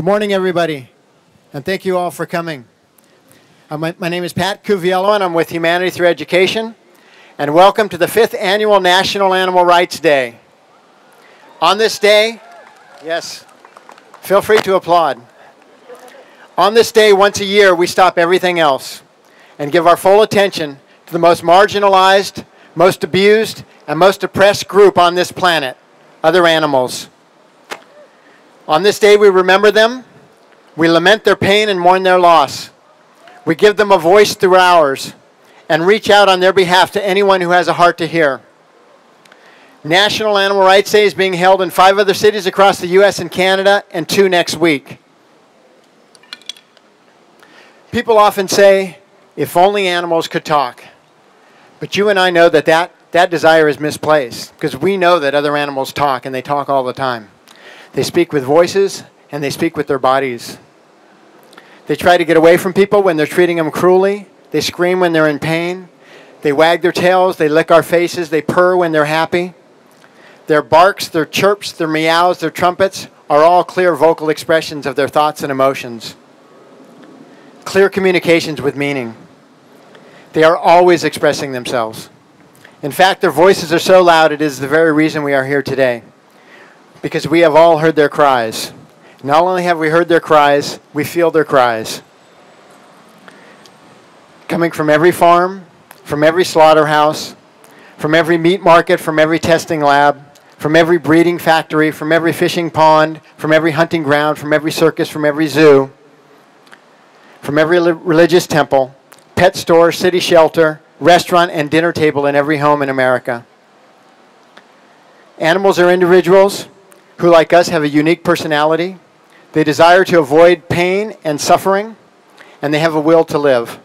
Good morning, everybody, and thank you all for coming. My name is Pat Cuviello, and I'm with Humanity Through Education, and welcome to the 5th Annual National Animal Rights Day. On this day, yes, feel free to applaud. On this day, once a year, we stop everything else and give our full attention to the most marginalized, most abused, and most oppressed group on this planet, other animals. On this day, we remember them, we lament their pain and mourn their loss. We give them a voice through ours and reach out on their behalf to anyone who has a heart to hear. National Animal Rights Day is being held in 5 other cities across the U.S. and Canada, and 2 next week. People often say, if only animals could talk. But you and I know that that desire is misplaced, because we know that other animals talk, and they talk all the time. They speak with voices, and they speak with their bodies. They try to get away from people when they're treating them cruelly. They scream when they're in pain. They wag their tails, they lick our faces, they purr when they're happy. Their barks, their chirps, their meows, their trumpets are all clear vocal expressions of their thoughts and emotions. Clear communications with meaning. They are always expressing themselves. In fact, their voices are so loud it is the very reason we are here today. Because we have all heard their cries. Not only have we heard their cries, we feel their cries. Coming from every farm, from every slaughterhouse, from every meat market, from every testing lab, from every breeding factory, from every fishing pond, from every hunting ground, from every circus, from every zoo, from every religious temple, pet store, city shelter, restaurant, and dinner table in every home in America. Animals are individuals who, like us, have a unique personality. They desire to avoid pain and suffering, and they have a will to live.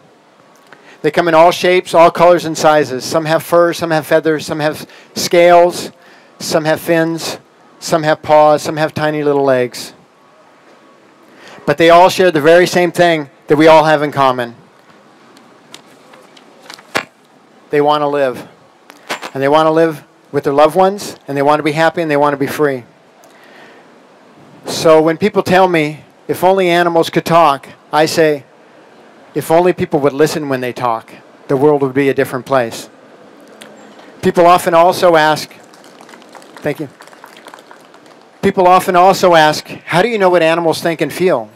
They come in all shapes, all colors, and sizes. Some have fur, some have feathers, some have scales, some have fins, some have paws, some have tiny little legs. But they all share the very same thing that we all have in common. They want to live. And they want to live with their loved ones, and they want to be happy, and they want to be free. So when people tell me, if only animals could talk, I say, if only people would listen when they talk, the world would be a different place. People often also ask, thank you. People often also ask, how do you know what animals think and feel?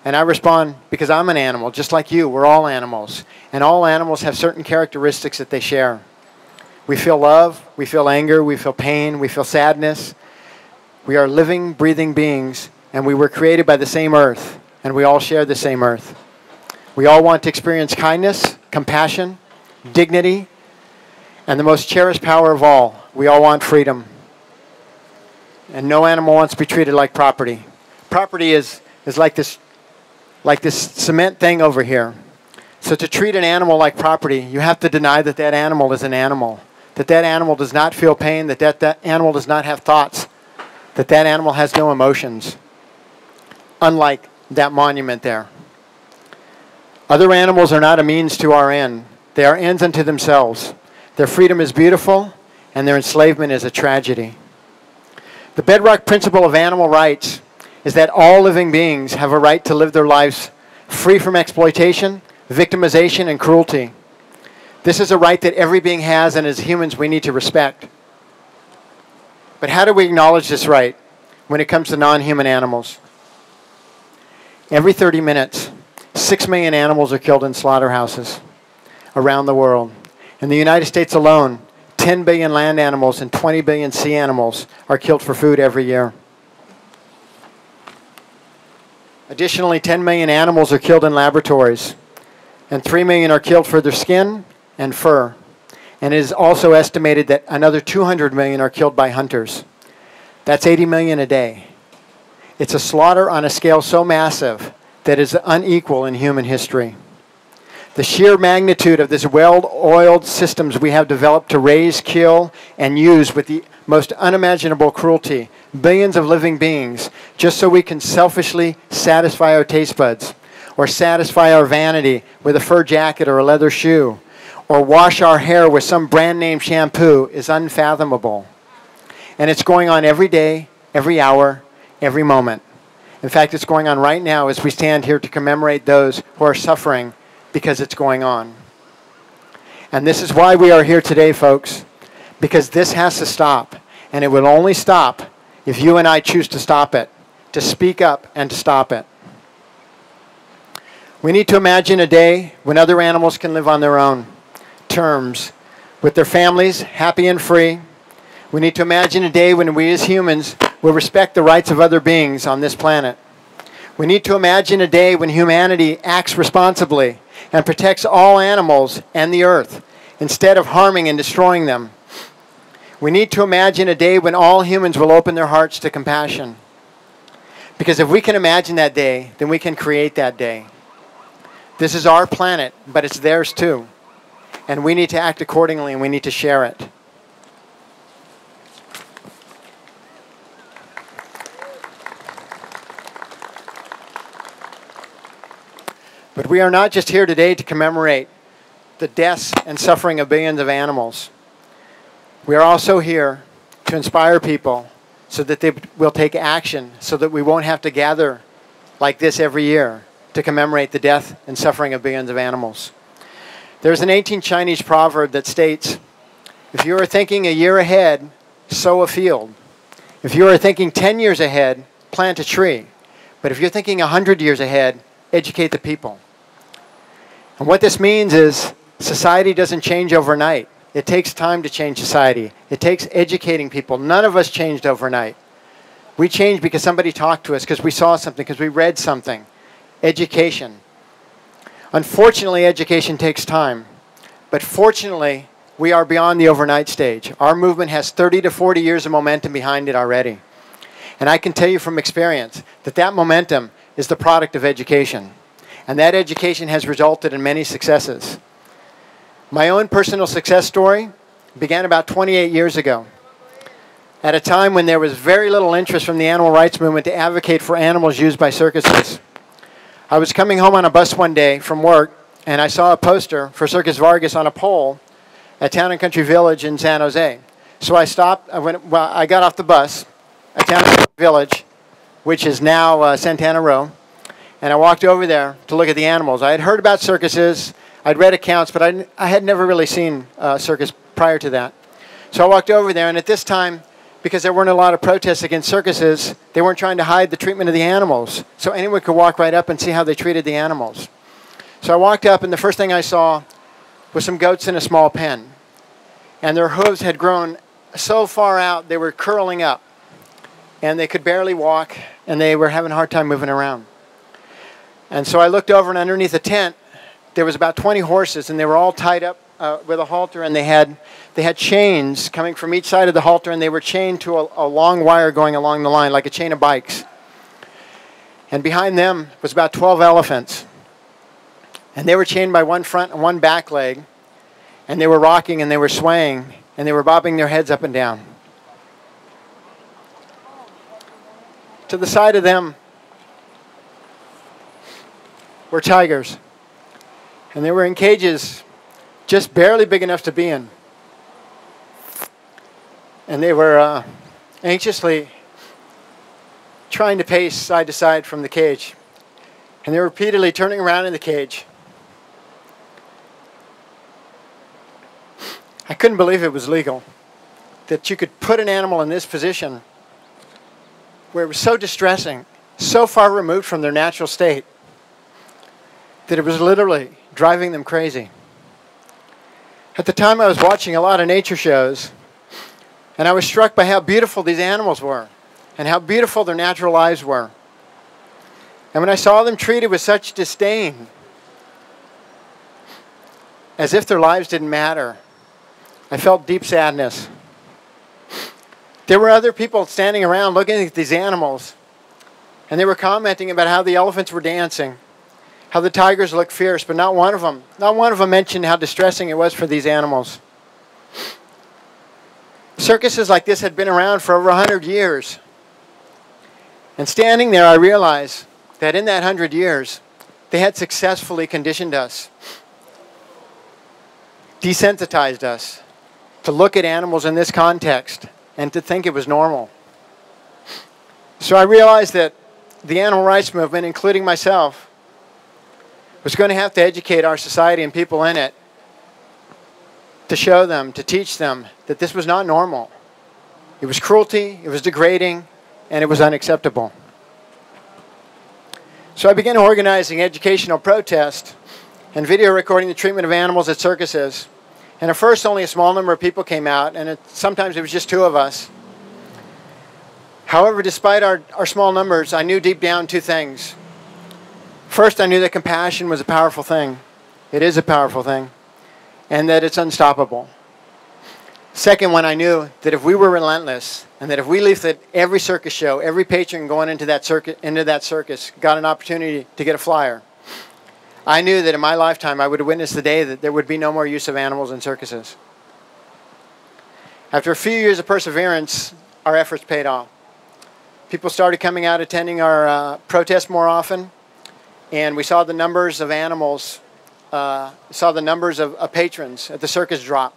And I respond, because I'm an animal, just like you, we're all animals. And all animals have certain characteristics that they share. We feel love, we feel anger, we feel pain, we feel sadness. We are living, breathing beings, and we were created by the same earth, and we all share the same earth. We all want to experience kindness, compassion, dignity, and the most cherished power of all, we all want freedom. And no animal wants to be treated like property. Property is like this cement thing over here. So to treat an animal like property, you have to deny that that animal is an animal, that that animal does not feel pain, that that animal does not have thoughts, that that animal has no emotions, unlike that monument there. Other animals are not a means to our end. They are ends unto themselves. Their freedom is beautiful, and their enslavement is a tragedy. The bedrock principle of animal rights is that all living beings have a right to live their lives free from exploitation, victimization, and cruelty. This is a right that every being has, and as humans we need to respect. But how do we acknowledge this right when it comes to non-human animals? Every 30 minutes, 6 million animals are killed in slaughterhouses around the world. In the United States alone, 10 billion land animals and 20 billion sea animals are killed for food every year. Additionally, 10 million animals are killed in laboratories, and 3 million are killed for their skin and fur. And it is also estimated that another 200 million are killed by hunters. That's 80 million a day. It's a slaughter on a scale so massive that is unequal in human history. The sheer magnitude of this well-oiled systems we have developed to raise, kill, and use with the most unimaginable cruelty billions of living beings just so we can selfishly satisfy our taste buds, or satisfy our vanity with a fur jacket or a leather shoe, or wash our hair with some brand name shampoo is unfathomable. And it's going on every day, every hour, every moment. In fact, it's going on right now as we stand here to commemorate those who are suffering because it's going on. And this is why we are here today, folks, because this has to stop. And it will only stop if you and I choose to stop it, to speak up and to stop it. We need to imagine a day when other animals can live on their own terms, with their families, happy and free. We need to imagine a day when we as humans will respect the rights of other beings on this planet. We need to imagine a day when humanity acts responsibly and protects all animals and the earth instead of harming and destroying them. We need to imagine a day when all humans will open their hearts to compassion. Because if we can imagine that day, then we can create that day. This is our planet, but it's theirs too. And we need to act accordingly, and we need to share it. But we are not just here today to commemorate the deaths and suffering of billions of animals. We are also here to inspire people so that they will take action, so that we won't have to gather like this every year to commemorate the death and suffering of billions of animals. There's an ancient Chinese proverb that states, if you are thinking a year ahead, sow a field. If you are thinking 10 years ahead, plant a tree. But if you're thinking 100 years ahead, educate the people. And what this means is society doesn't change overnight. It takes time to change society. It takes educating people. None of us changed overnight. We changed because somebody talked to us, because we saw something, because we read something. Education. Unfortunately, education takes time. But fortunately, we are beyond the overnight stage. Our movement has 30 to 40 years of momentum behind it already. And I can tell you from experience that that momentum is the product of education. And that education has resulted in many successes. My own personal success story began about 28 years ago, at a time when there was very little interest from the animal rights movement to advocate for animals used by circuses. I was coming home on a bus one day from work, and I saw a poster for Circus Vargas on a pole at Town and Country Village in San Jose. So I stopped. I got off the bus at Town and Country Village, which is now Santana Row, and I walked over there to look at the animals. I had heard about circuses. I'd read accounts, but I had never really seen a circus prior to that. So I walked over there, and at this time, because there weren't a lot of protests against circuses, they weren't trying to hide the treatment of the animals. So anyone could walk right up and see how they treated the animals. So I walked up, and the first thing I saw was some goats in a small pen. And their hooves had grown so far out, they were curling up. And they could barely walk, and they were having a hard time moving around. And so I looked over, and underneath the tent, there was about 20 horses, and they were all tied up with a halter, and they had chains coming from each side of the halter, and they were chained to a long wire going along the line, like a chain of bikes. And behind them was about 12 elephants. And they were chained by one front and one back leg, and they were rocking, and they were swaying, and they were bobbing their heads up and down. To the side of them were tigers. And they were in cages just barely big enough to be in. And they were anxiously trying to pace side to side from the cage. And they were repeatedly turning around in the cage. I couldn't believe it was legal, that you could put an animal in this position where it was so distressing, so far removed from their natural state, that it was literally driving them crazy. At the time, I was watching a lot of nature shows, and I was struck by how beautiful these animals were and how beautiful their natural lives were. And when I saw them treated with such disdain, as if their lives didn't matter, I felt deep sadness. There were other people standing around looking at these animals, and they were commenting about how the elephants were dancing, how the tigers looked fierce, but not one of them mentioned how distressing it was for these animals. Circuses like this had been around for over 100 years. And standing there, I realized that in that 100 years, they had successfully conditioned us, desensitized us to look at animals in this context and to think it was normal. So I realized that the animal rights movement, including myself, was going to have to educate our society and people in it to show them, to teach them that this was not normal. It was cruelty, it was degrading, and it was unacceptable. So I began organizing educational protest and video recording the treatment of animals at circuses. And at first only a small number of people came out, and sometimes it was just 2 of us. However, despite our small numbers, I knew deep down 2 things. First, I knew that compassion was a powerful thing. It is a powerful thing. And that it's unstoppable. Second one, I knew that if we were relentless, and that if we believed that every circus show, every patron going into that circus got an opportunity to get a flyer, I knew that in my lifetime I would have witnessed the day that there would be no more use of animals in circuses. After a few years of perseverance, our efforts paid off. People started coming out, attending our protests more often, and we saw the numbers of animals, saw the numbers of patrons at the circus drop,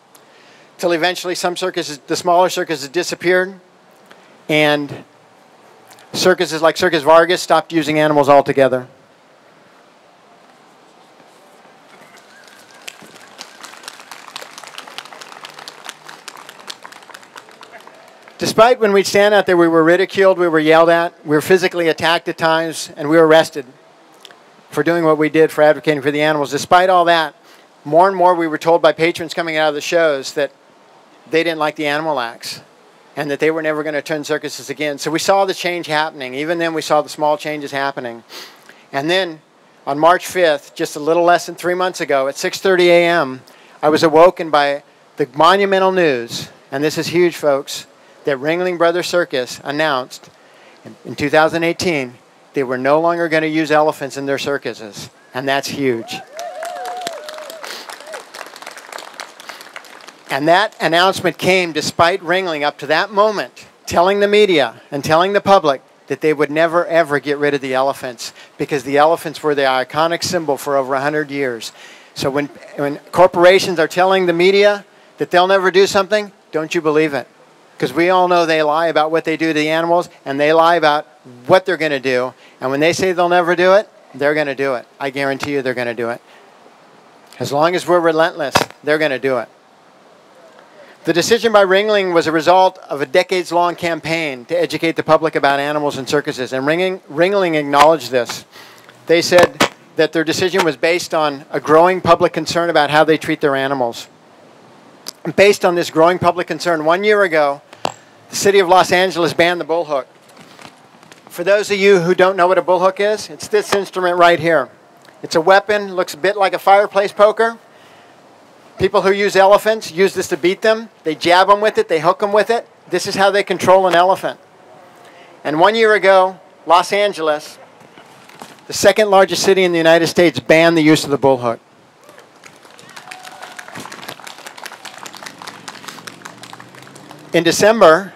till eventually some circuses, the smaller circuses, disappeared, and circuses like Circus Vargas stopped using animals altogether. Despite when we'd stand out there, we were ridiculed, we were yelled at, we were physically attacked at times, and we were arrested for doing what we did, for advocating for the animals. Despite all that, more and more we were told by patrons coming out of the shows that they didn't like the animal acts and that they were never going to attend circuses again. So we saw the change happening. Even then we saw the small changes happening. And then on March 5th, just a little less than 3 months ago, at 6:30 a.m., I was awoken by the monumental news, and this is huge, folks, that Ringling Brothers Circus announced in 2018 they were no longer going to use elephants in their circuses. And that's huge. And that announcement came despite Ringling up to that moment telling the media and telling the public that they would never ever get rid of the elephants because the elephants were the iconic symbol for over 100 years. So when corporations are telling the media that they'll never do something, don't you believe it? Because we all know they lie about what they do to the animals, and they lie about what they're going to do. And when they say they'll never do it, they're going to do it. I guarantee you they're going to do it. As long as we're relentless, they're going to do it. The decision by Ringling was a result of a decades-long campaign to educate the public about animals in circuses. And Ringling acknowledged this. They said that their decision was based on a growing public concern about how they treat their animals. Based on this growing public concern, 1 year ago, the city of Los Angeles banned the bullhook. For those of you who don't know what a bullhook is, it's this instrument right here. It's a weapon, looks a bit like a fireplace poker. People who use elephants use this to beat them. They jab them with it, they hook them with it. This is how they control an elephant. And 1 year ago, Los Angeles, the second largest city in the United States, banned the use of the bullhook. In December,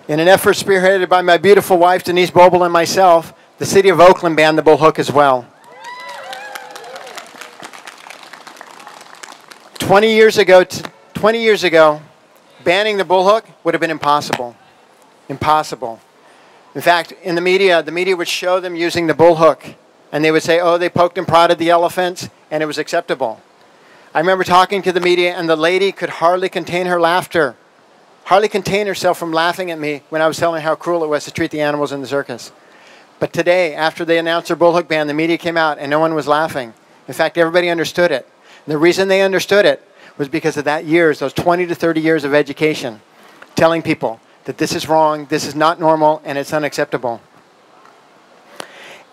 in an effort spearheaded by my beautiful wife, Denise Boble, and myself, the city of Oakland banned the bullhook as well. 20 years ago, banning the bullhook would have been impossible. Impossible. In fact, in the media would show them using the bullhook, and they would say, oh, they poked and prodded the elephants, and it was acceptable. I remember talking to the media, and the lady could hardly contain her laughter. Hardly contain herself from laughing at me when I was telling her how cruel it was to treat the animals in the circus. But today, after they announced their bullhook ban, the media came out and no one was laughing. In fact, everybody understood it. And the reason they understood it was because of those 20 to 30 years of education, telling people that this is wrong, this is not normal, and it's unacceptable.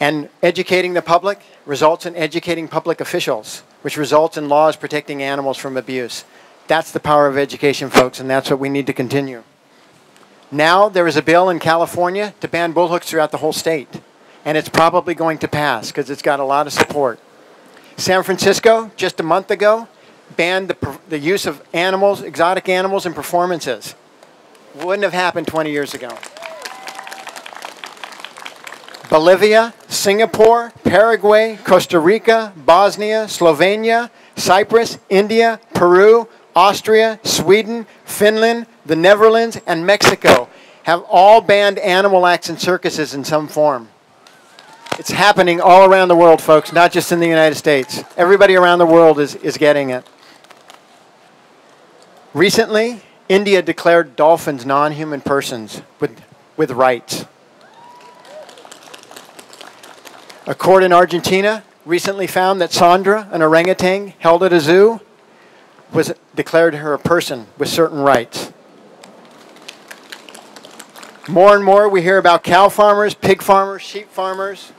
And educating the public results in educating public officials, which results in laws protecting animals from abuse. That's the power of education, folks, and that's what we need to continue. Now there is a bill in California to ban bullhooks throughout the whole state, and it's probably going to pass because it's got a lot of support. San Francisco, just a month ago, banned the use of animals, exotic animals, in performances. Wouldn't have happened 20 years ago. Bolivia, Singapore, Paraguay, Costa Rica, Bosnia, Slovenia, Cyprus, India, Peru, Austria, Sweden, Finland, the Netherlands, and Mexico have all banned animal acts in circuses in some form. It's happening all around the world, folks, not just in the United States. Everybody around the world is getting it. Recently, India declared dolphins non-human persons with rights. A court in Argentina recently found that Sandra, an orangutan held at a zoo, was declared her a person with certain rights. More and more we hear about cow farmers, pig farmers, sheep farmers,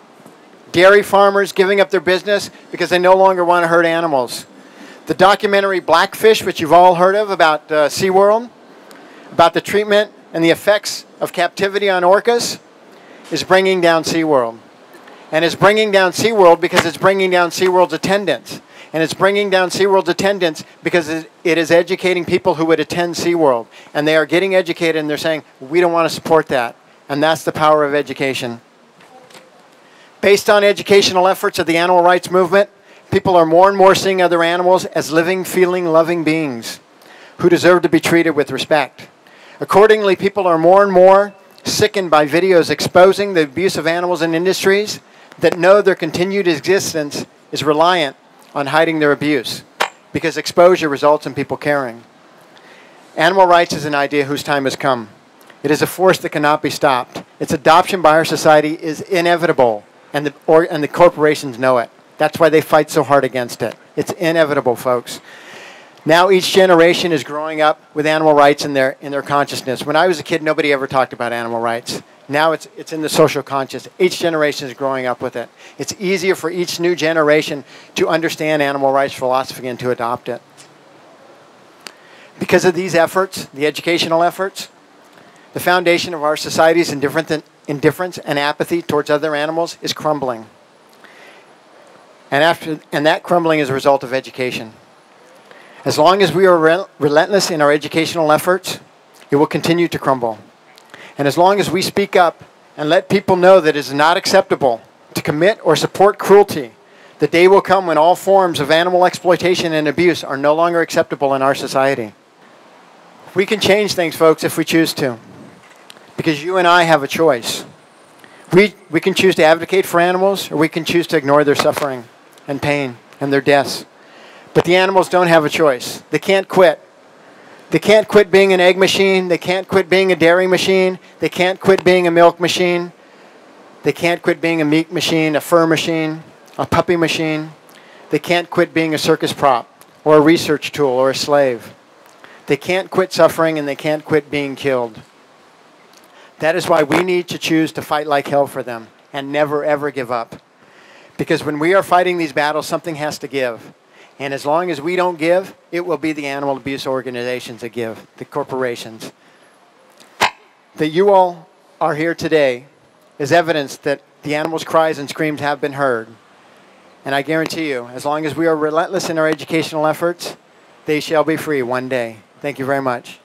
dairy farmers giving up their business because they no longer want to hurt animals. The documentary Blackfish, which you've all heard of about SeaWorld, about the treatment and the effects of captivity on orcas, is bringing down SeaWorld. And it's bringing down SeaWorld because it's bringing down SeaWorld's attendance. And it's bringing down SeaWorld's attendance because it is educating people who would attend SeaWorld. And they are getting educated and they're saying, we don't want to support that. And that's the power of education. Based on educational efforts of the animal rights movement, people are more and more seeing other animals as living, feeling, loving beings who deserve to be treated with respect. Accordingly, people are more and more sickened by videos exposing the abuse of animals in industries that know their continued existence is reliant on hiding their abuse, because exposure results in people caring. Animal rights is an idea whose time has come. It is a force that cannot be stopped. Its adoption by our society is inevitable, and the corporations know it. That's why they fight so hard against it. It's inevitable, folks. Now each generation is growing up with animal rights in their consciousness. When I was a kid, nobody ever talked about animal rights. Now it's in the social conscious. Each generation is growing up with it. It's easier for each new generation to understand animal rights philosophy and to adopt it. Because of these efforts, the educational efforts, the foundation of our society's indifference and apathy towards other animals is crumbling. And that crumbling is a result of education. As long as we are relentless in our educational efforts, it will continue to crumble. And as long as we speak up and let people know that it is not acceptable to commit or support cruelty, the day will come when all forms of animal exploitation and abuse are no longer acceptable in our society. We can change things, folks, if we choose to, because you and I have a choice. We can choose to advocate for animals, or we can choose to ignore their suffering and pain and their deaths. But the animals don't have a choice. They can't quit. They can't quit being an egg machine. They can't quit being a dairy machine. They can't quit being a milk machine. They can't quit being a meat machine, a fur machine, a puppy machine. They can't quit being a circus prop or a research tool or a slave. They can't quit suffering, and they can't quit being killed. That is why we need to choose to fight like hell for them and never, ever give up. Because when we are fighting these battles, something has to give. And as long as we don't give, it will be the animal abuse organizations that give, the corporations. That you all are here today is evidence that the animals' cries and screams have been heard. And I guarantee you, as long as we are relentless in our educational efforts, they shall be free one day. Thank you very much.